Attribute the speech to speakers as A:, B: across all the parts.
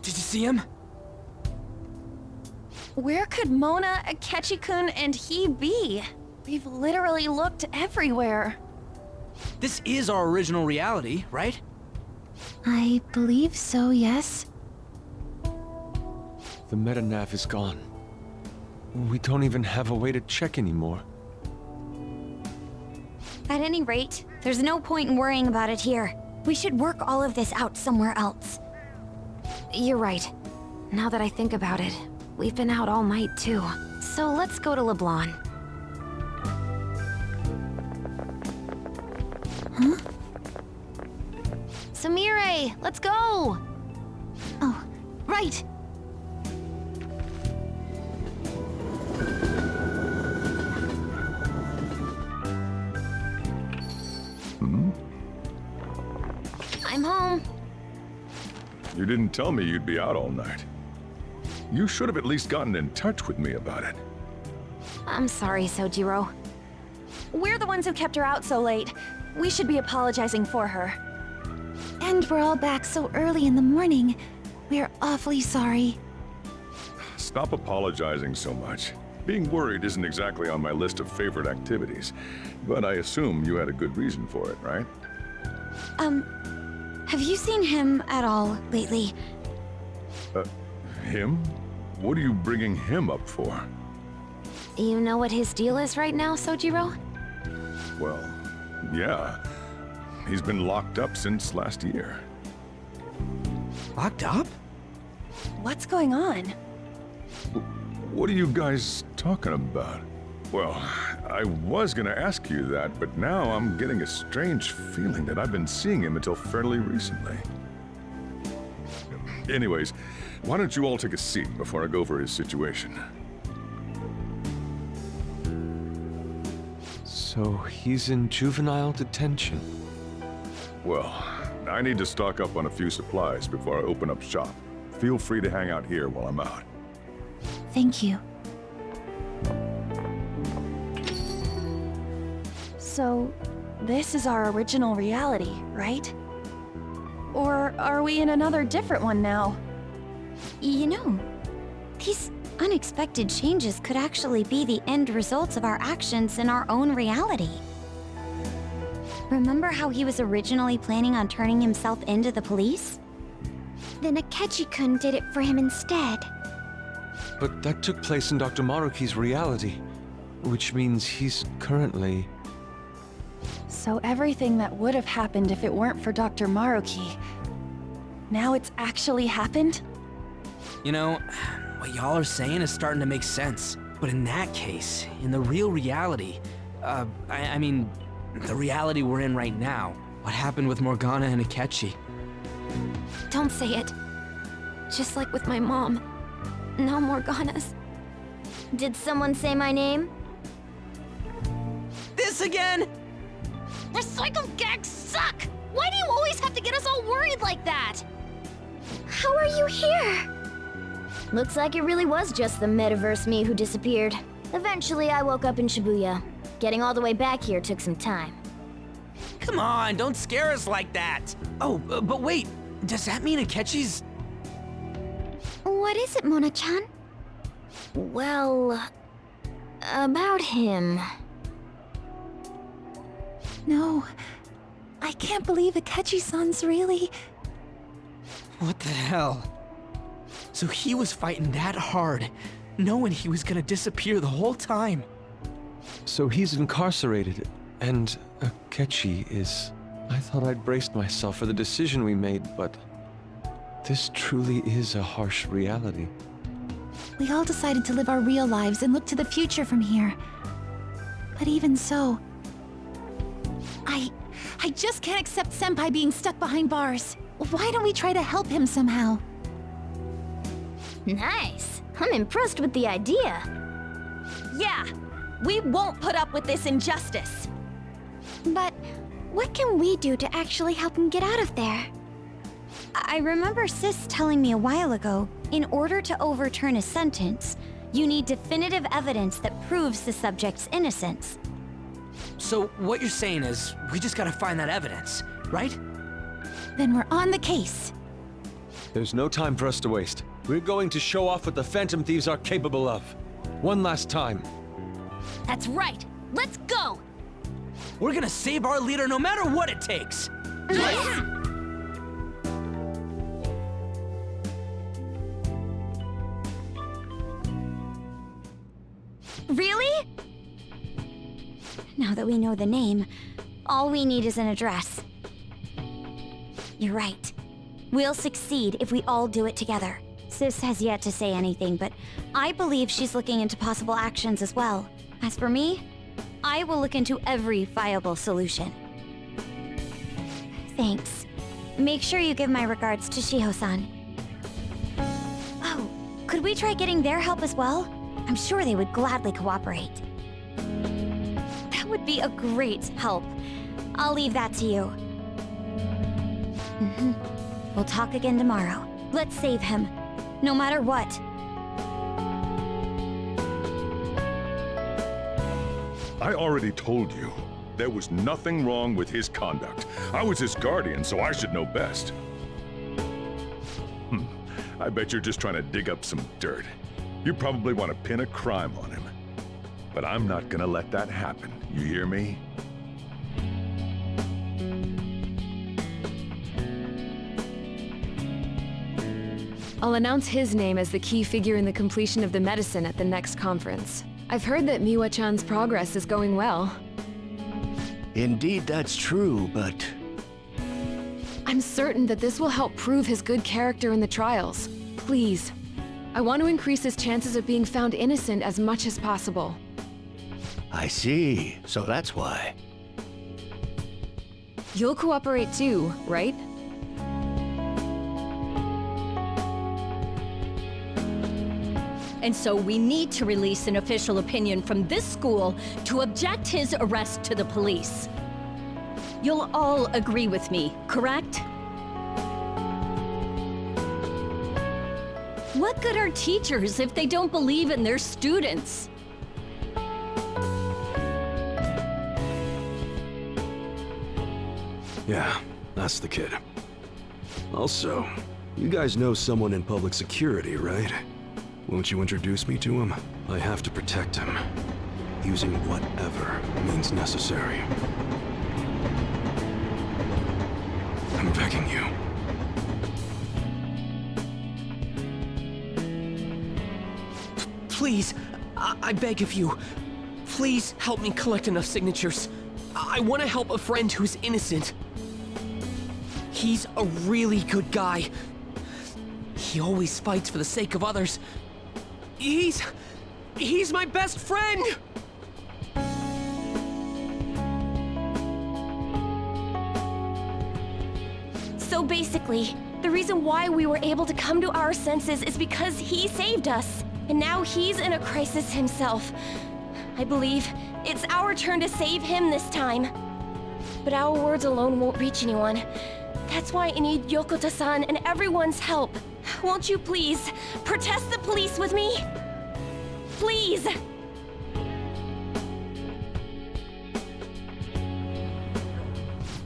A: Did you see him?
B: Where could Mona, Akechi-kun, and he be? We've literally looked everywhere.
A: This is our original reality, right?
B: I believe so, yes.
C: The metanav is gone. We don't even have a way to check anymore.
D: At any rate, there's no point in worrying about it here. We should work all of this out somewhere else.
E: You're right. Now that I think about it, we've been out all night too. So let's go to LeBlanc.
D: Huh? Samire, let's go!
B: Oh, right!
D: I'm home.
F: You didn't tell me you'd be out all night. You should have at least gotten in touch with me about it.
E: I'm sorry, Sojiro.
B: We're the ones who kept her out so late. We should be apologizing for her. And we're all back so early in the morning. We're awfully sorry.
F: Stop apologizing so much. Being worried isn't exactly on my list of favorite activities, but I assume you had a good reason for it, right?
D: Have you seen him at all lately?
F: Him? What are you bringing him up for?
E: You know what his deal is right now, Sojiro?
F: Well, yeah. He's been locked up since last year.
A: Locked up?
B: What's going on?
F: What are you guys talking about? Well, I was gonna ask you that, but now I'm getting a strange feeling that I've been seeing him until fairly recently. Anyways, why don't you all take a seat before I go over his situation?
C: So he's in juvenile detention.
F: Well, I need to stock up on a few supplies before I open up shop. Feel free to hang out here while I'm out.
B: Thank you. So, this is our original reality, right? Or are we in another different one now?
D: You know, these unexpected changes could actually be the end results of our actions in our own reality. Remember how he was originally planning on turning himself into the police? Then Akechi-kun did it for him instead.
C: But that took place in Dr. Maruki's reality, which means he's currently...
B: So everything that would have happened if it weren't for Dr. Maruki, now it's actually happened?
A: You know, what y'all are saying is starting to make sense. But in that case, in the real reality, I mean, the reality we're in right now, what happened with Morgana and Akechi?
E: Don't say it. Just like with my mom. No Morganas.
D: Did someone say my name?
A: This again?
D: Recycled gags suck! Why do you always have to get us all worried like that? How are you here? Looks like it really was just the metaverse me who disappeared. Eventually, I woke up in Shibuya. Getting all the way back here took some time.
A: Come on, don't scare us like that. Oh, but wait, does that mean Akechi's...
D: What is it, Mona-chan? Well, about him.
B: No, I can't believe Akechi-san's really...
A: What the hell? So he was fighting that hard, knowing he was gonna disappear the whole time.
C: So he's incarcerated, and Akechi is... I thought I'd braced myself for the decision we made, but... This truly is a harsh reality.
B: We all decided to live our real lives and look to the future from here. But even so... I just can't accept Senpai being stuck behind bars. Why don't we try to help him somehow?
D: Nice. I'm impressed with the idea.
B: Yeah, we won't put up with this injustice.
D: But what can we do to actually help him get out of there? I remember Sis telling me a while ago, in order to overturn a sentence, you need definitive evidence that proves the subject's innocence.
A: So what you're saying is, we just gotta find that evidence, right?
B: Then we're on the case.
C: There's no time for us to waste. We're going to show off what the Phantom Thieves are capable of. One last time.
D: That's right. Let's go!
A: We're gonna save our leader no matter what it takes.
B: Really? Now that we know the name, all we need is an address. You're right. We'll succeed if we all do it together. Sis has yet to say anything, but I believe she's looking into possible actions as well. As for me, I will look into every viable solution. Thanks. Make sure you give my regards to Shiho-san. Oh, could we try getting their help as well? I'm sure they would gladly cooperate. That would be a great help. I'll leave that to you. We'll talk again tomorrow. Let's save him, no matter what.
F: I already told you. There was nothing wrong with his conduct. I was his guardian, so I should know best. I bet you're just trying to dig up some dirt. You probably want to pin a crime on him. But I'm not gonna let that happen, you hear me?
E: I'll announce his name as the key figure in the completion of the medicine at the next conference. I've heard that Miwa-chan's progress is going well.
G: Indeed, that's true, but
E: I'm certain that this will help prove his good character in the trials. Please. I want to increase his chances of being found innocent as much as possible.
G: I see. So that's why.
E: You'll cooperate too, right?
H: And so we need to release an official opinion from this school to object his arrest to the police. You'll all agree with me, correct? What good are teachers if they don't believe in their students?
I: Yeah, that's the kid. Also, you guys know someone in public security, right? Won't you introduce me to him? I have to protect him, using whatever means necessary. I'm begging you.
J: Please, I beg of you, please help me collect enough signatures. I want to help a friend who's innocent. He's a really good guy. He always fights for the sake of others. He's my best friend!
B: So basically, the reason why we were able to come to our senses is because he saved us. And now he's in a crisis himself. I believe it's our turn to save him this time. But our words alone won't reach anyone. That's why I need Yokota-san and everyone's help. Won't you please protest the police with me? Please!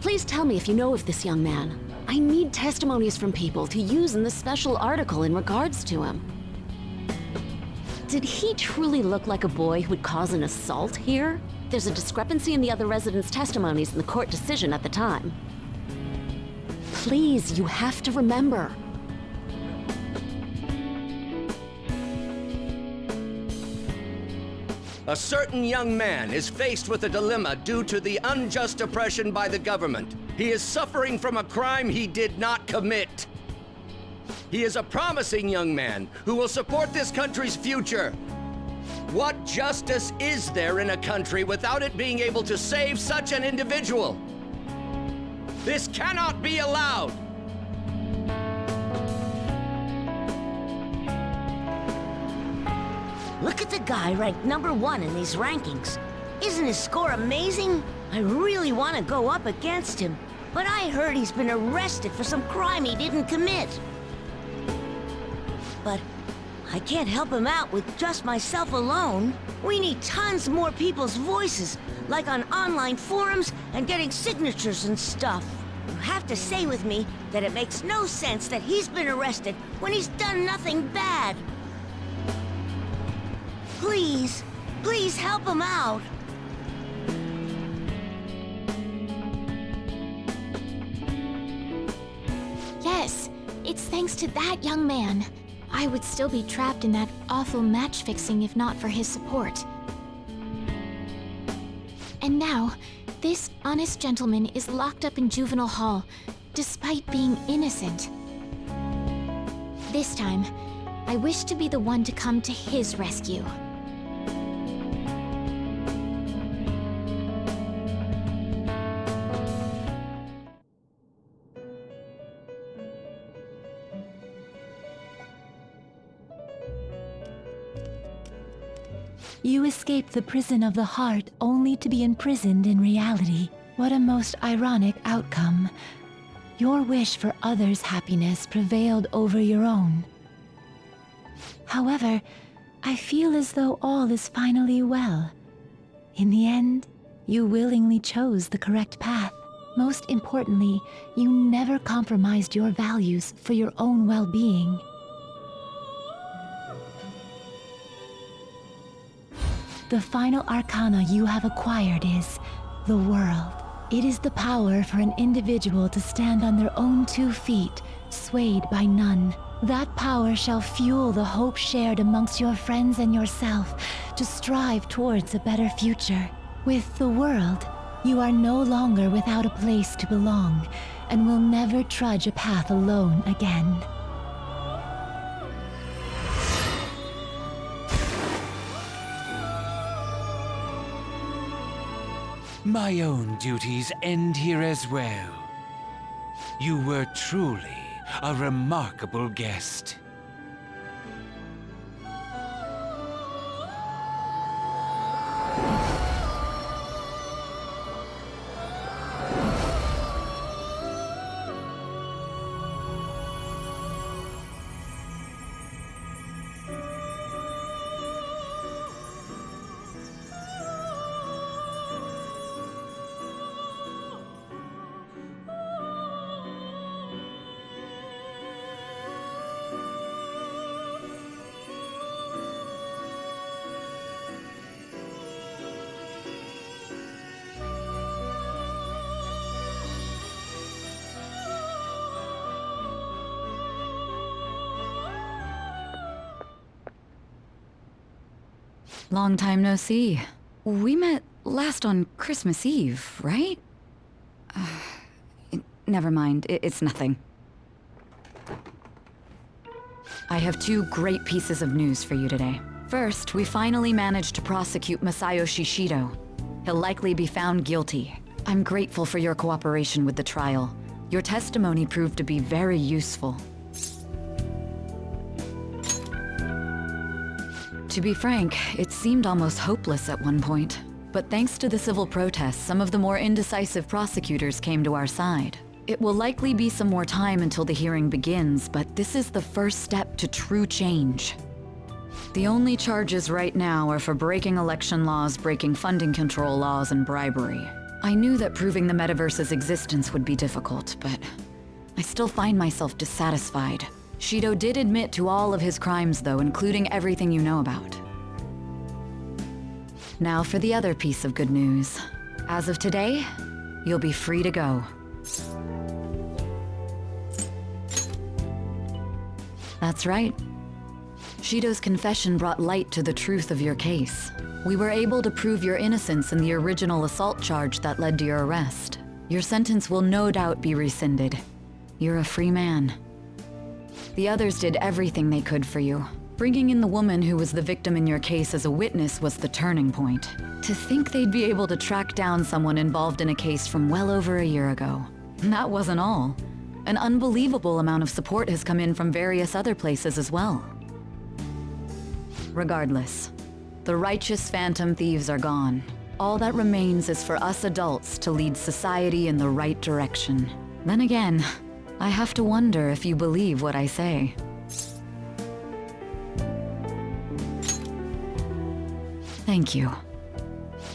K: Please tell me if you know of this young man. I need testimonies from people to use in the special article in regards to him. Did he truly look like a boy who would cause an assault here? There's a discrepancy in the other residents' testimonies in the court decision at the time. Please, you have to remember.
L: A certain young man is faced with a dilemma due to the unjust oppression by the government. He is suffering from a crime he did not commit. He is a promising young man who will support this country's future. What justice is there in a country without it being able to save such an individual? This cannot be allowed!
M: Look at the guy ranked #1 in these rankings. Isn't his score amazing? I really want to go up against him, but I heard he's been arrested for some crime he didn't commit. But I can't help him out with just myself alone. We need tons more people's voices, like on online forums and getting signatures and stuff. You have to say with me that it makes no sense that he's been arrested when he's done nothing bad. Please, please help him out.
D: Yes, it's thanks to that young man. I would still be trapped in that awful match fixing if not for his support. And now, this honest gentleman is locked up in juvenile hall, despite being innocent. This time, I wish to be the one to come to his rescue.
N: You escape the prison of the heart only to be imprisoned in reality. What a most ironic outcome. Your wish for others' happiness prevailed over your own. However, I feel as though all is finally well. In the end, you willingly chose the correct path. Most importantly, you never compromised your values for your own well-being. The final arcana you have acquired is the world. It is the power for an individual to stand on their own 2 feet, swayed by none. That power shall fuel the hope shared amongst your friends and yourself to strive towards a better future. With the world, you are no longer without a place to belong, and will never trudge a path alone again.
O: My own duties end here as well. You were truly a remarkable guest.
P: Long time no see. We met last on Christmas Eve, right? Never mind, it's nothing. I have 2 great pieces of news for you today. First, we finally managed to prosecute Masayoshi Shido. He'll likely be found guilty. I'm grateful for your cooperation with the trial. Your testimony proved to be very useful. To be frank, it seemed almost hopeless at one point. But thanks to the civil protests, some of the more indecisive prosecutors came to our side. It will likely be some more time until the hearing begins, but this is the first step to true change. The only charges right now are for breaking election laws, breaking funding control laws, and bribery. I knew that proving the metaverse's existence would be difficult, but I still find myself dissatisfied. Shido did admit to all of his crimes, though, including everything you know about. Now for the other piece of good news. As of today, you'll be free to go. That's right. Shido's confession brought light to the truth of your case. We were able to prove your innocence in the original assault charge that led to your arrest. Your sentence will no doubt be rescinded. You're a free man. The others did everything they could for you. Bringing in the woman who was the victim in your case as a witness was the turning point. To think they'd be able to track down someone involved in a case from well over a year ago. And that wasn't all. An unbelievable amount of support has come in from various other places as well. Regardless, the righteous phantom thieves are gone. All that remains is for us adults to lead society in the right direction. Then again, I have to wonder if you believe what I say. Thank you.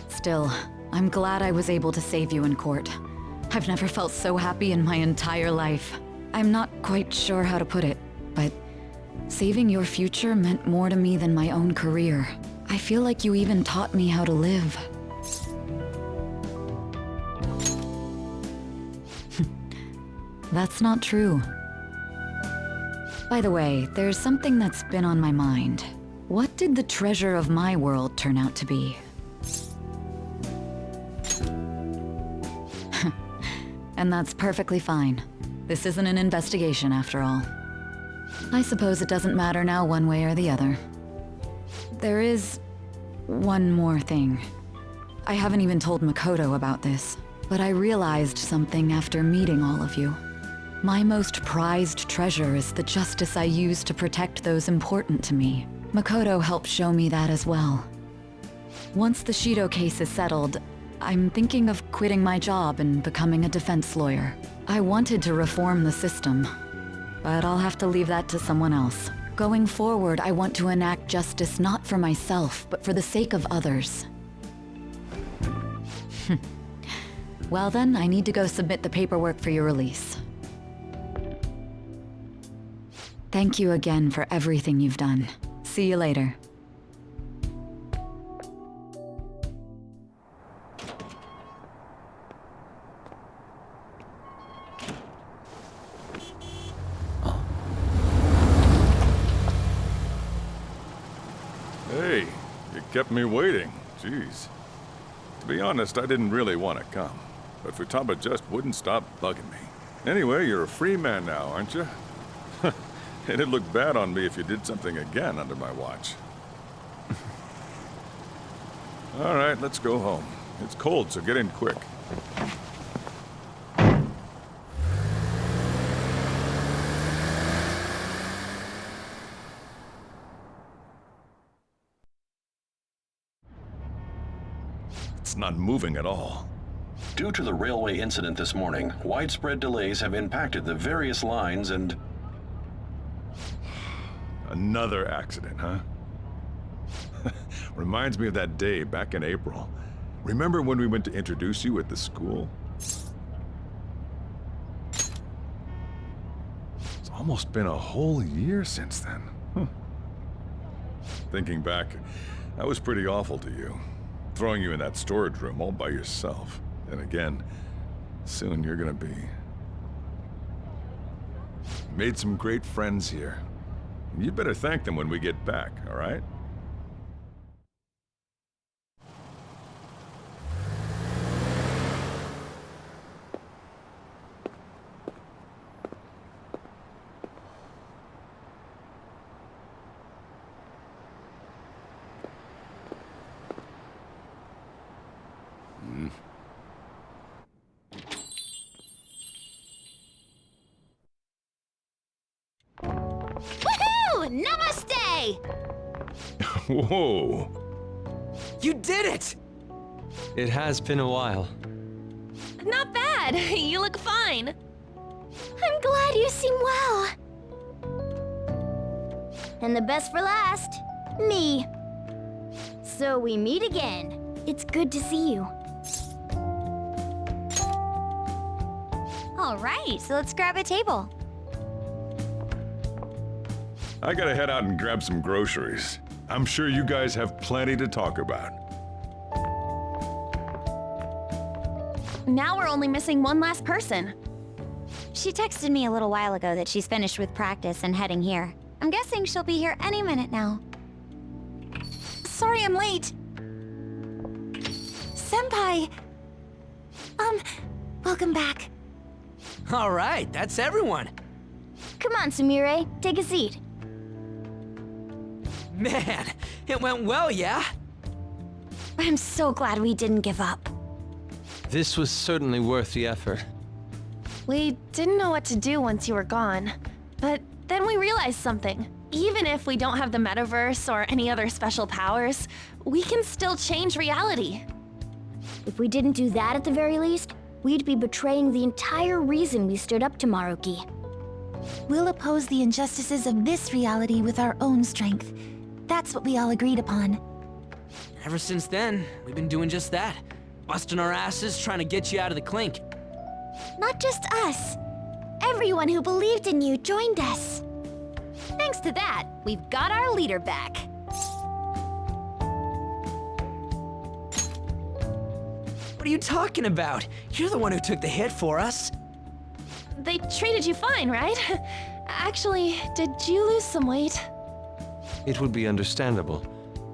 P: Still, I'm glad I was able to save you in court. I've never felt so happy in my entire life. I'm not quite sure how to put it, but saving your future meant more to me than my own career. I feel like you even taught me how to live. That's not true. By the way, there's something that's been on my mind. What did the treasure of my world turn out to be? And that's perfectly fine. This isn't an investigation after all. I suppose it doesn't matter now one way or the other. There is one more thing. I haven't even told Makoto about this, but I realized something after meeting all of you. My most prized treasure is the justice I use to protect those important to me. Makoto helped show me that as well. Once the Shido case is settled, I'm thinking of quitting my job and becoming a defense lawyer. I wanted to reform the system, but I'll have to leave that to someone else. Going forward, I want to enact justice not for myself, but for the sake of others. Well then, I need to go submit the paperwork for your release. Thank you again for everything you've done. See you later.
F: Hey, you kept me waiting. Jeez. To be honest, I didn't really want to come, but Futaba just wouldn't stop bugging me. Anyway, you're a free man now, aren't you? It'd look bad on me if you did something again under my watch. All right, let's go home. It's cold, so get in quick. It's not moving at all.
Q: Due to the railway incident this morning, widespread delays have impacted the various lines and...
F: Another accident, huh? Reminds me of that day back in April. Remember when we went to introduce you at the school? It's almost been a whole year since then. Huh. Thinking back, I was pretty awful to you. Throwing you in that storage room all by yourself. And again, soon you're gonna be... Made some great friends here. You'd better thank them when we get back, all right?
D: Namaste!
F: Whoa!
J: You did it!
C: It has been a while.
B: Not bad. You look fine.
D: I'm glad you seem well. And the best for last, me. So we meet again. It's good to see you.
R: All right, so let's grab a table.
F: I gotta head out and grab some groceries. I'm sure you guys have plenty to talk about.
B: Now we're only missing one last person.
R: She texted me a little while ago that she's finished with practice and heading here. I'm guessing she'll be here any minute now.
B: Sorry I'm late. Senpai!
D: Welcome back.
A: All right, that's everyone.
D: Come on, Sumire, take a seat.
A: Man, it went well, yeah?
B: I'm so glad we didn't give up.
C: This was certainly worth the effort.
B: We didn't know what to do once you were gone. But then we realized something. Even if we don't have the metaverse or any other special powers, we can still change reality.
D: If we didn't do that at the very least, we'd be betraying the entire reason we stood up to Maruki.
N: We'll oppose the injustices of this reality with our own strength. That's what we all agreed upon.
A: Ever since then, we've been doing just that. Busting our asses trying to get you out of the clink.
D: Not just us. Everyone who believed in you joined us.
B: Thanks to that, we've got our leader back.
A: What are you talking about? You're the one who took the hit for us.
B: They treated you fine, right? Actually, did you lose some weight?
C: It would be understandable.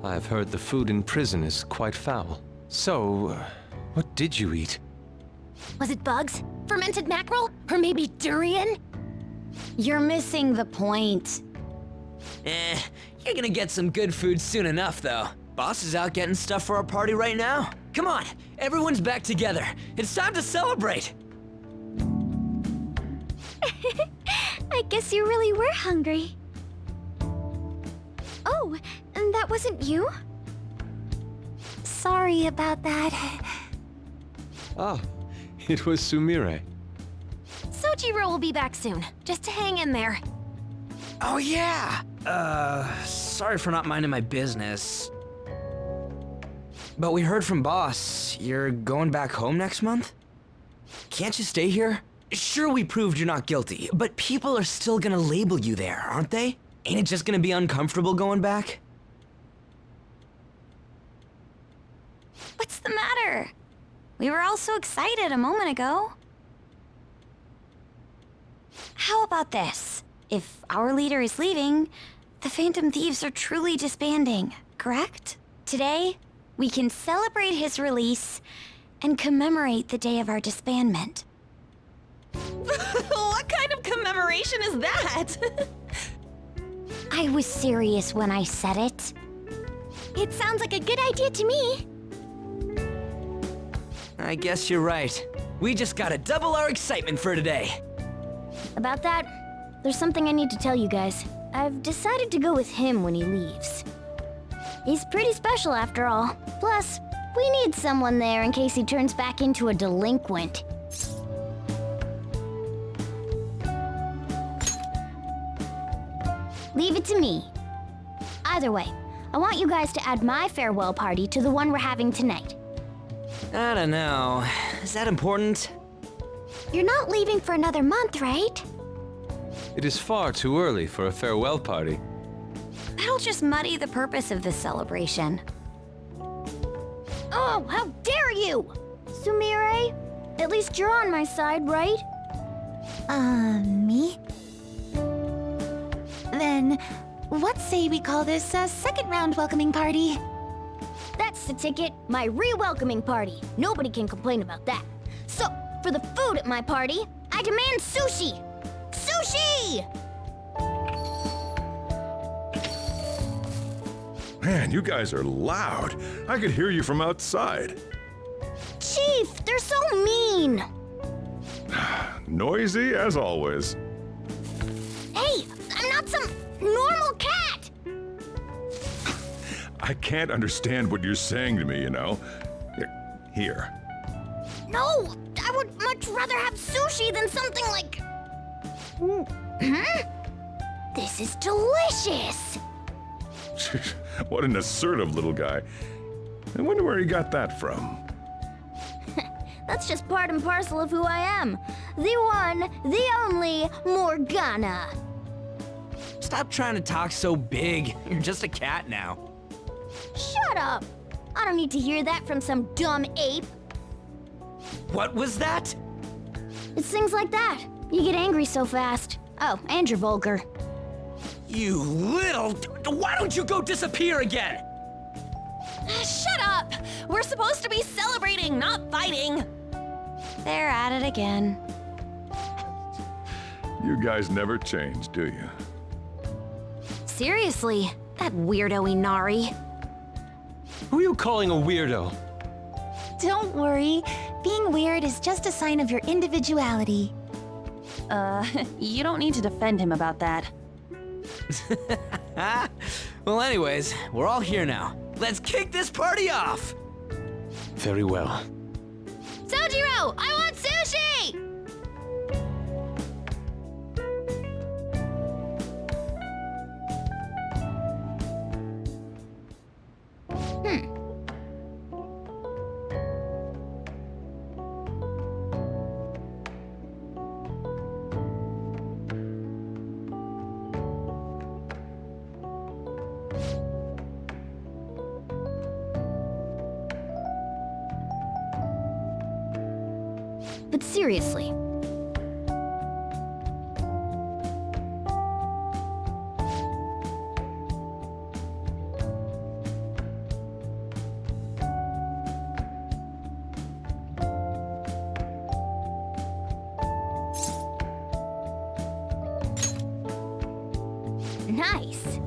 C: I've heard the food in prison is quite foul. So, what did you eat?
D: Was it bugs? Fermented mackerel? Or maybe durian?
M: You're missing the point.
A: You're gonna get some good food soon enough, though. Boss is out getting stuff for our party right now. Come on, everyone's back together. It's time to celebrate.
D: I guess you really were hungry. Oh, and that wasn't you? Sorry about that.
C: Ah, it was Sumire.
B: Sojiro will be back soon, just to hang in there.
A: Oh yeah! Sorry for not minding my business. But we heard from Boss, you're going back home next month? Can't you stay here? Sure, we proved you're not guilty, but people are still gonna label you there, aren't they? Ain't it just gonna be uncomfortable going back?
R: What's the matter? We were all so excited a moment ago. How about this? If our leader is leaving, the Phantom Thieves are truly disbanding, correct? Today, we can celebrate his release and commemorate the day of our disbandment.
B: What kind of commemoration is that?
D: I was serious when I said it. It sounds like a good idea to me.
A: I guess you're right. We just gotta double our excitement for today.
D: About that, there's something I need to tell you guys. I've decided to go with him when he leaves. He's pretty special after all. Plus, we need someone there in case he turns back into a delinquent. Leave it to me. Either way, I want you guys to add my farewell party to the one we're having tonight.
A: I don't know. Is that important?
D: You're not leaving for another month, right?
C: It is far too early for a farewell party.
R: That'll just muddy the purpose of this celebration.
D: Oh, how dare you! Sumire, at least you're on my side, right?
N: Me? Then, what say we call this a second round welcoming party?
D: That's the ticket, my re-welcoming party. Nobody can complain about that. So, for the food at my party, I demand sushi! Sushi!
F: Man, you guys are loud. I could hear you from outside.
D: Chief, they're so mean!
F: Noisy as always.
D: Hey, I'm not some normal cat!
F: I can't understand what you're saying to me, you know. Here.
D: No, I would much rather have sushi than something like... This is delicious!
F: What an assertive little guy. I wonder where he got that from.
D: That's just part and parcel of who I am. The one, the only Morgana.
A: Stop trying to talk so big. You're just a cat now.
D: Shut up! I don't need to hear that from some dumb ape.
A: What was that?
D: It's things like that. You get angry so fast. Oh, and you're vulgar.
A: You little... Why don't you go disappear again?
B: Shut up! We're supposed to be celebrating, not fighting!
R: They're at it again.
F: You guys never change, do you?
D: Seriously, that weirdo Inari.
C: Who are you calling a weirdo?
N: Don't worry. Being weird is just a sign of your individuality.
B: You don't need to defend him about that.
A: Well, anyways, we're all here now. Let's kick this party off!
C: Very well.
D: Sojiro, I want sushi! But seriously. Nice.